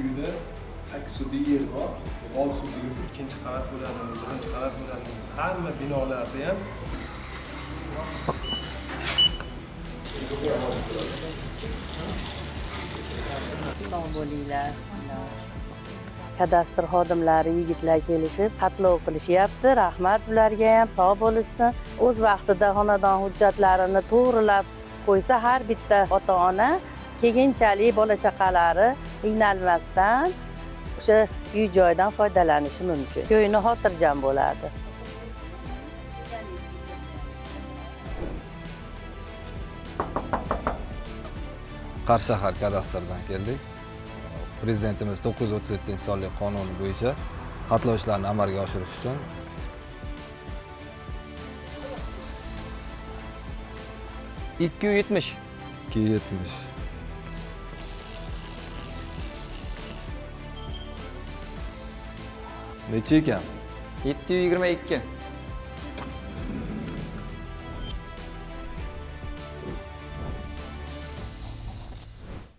uyida 8 sudlik yer bor. 6 sudlik ikkinchi qavat bo'ladi, birinchi qavat bo'ladi. Hamma binolarda ham sog' bo'linglar. Kadastr xodimlari yigitlar kelishib xatlov qilishyapti. Rahmat ularga ham, sog' bo'lishsin. O'z vaqtida xonadon hujjatlarini to'g'rilab qo'ysa har bitta ota-ona keyinchalik bola chaqalari qiynalmasdan o'sha uy joydan foydalanishi mumkin. Ko'ngli xotirjam bo'ladi. Qarshi shahar kadastrdan keldik. Prezidentimiz 937-sonli qonuni bo'yicha xatlov ishlarini amalga oshirish uchun 270. 270. Necha ekan? 722.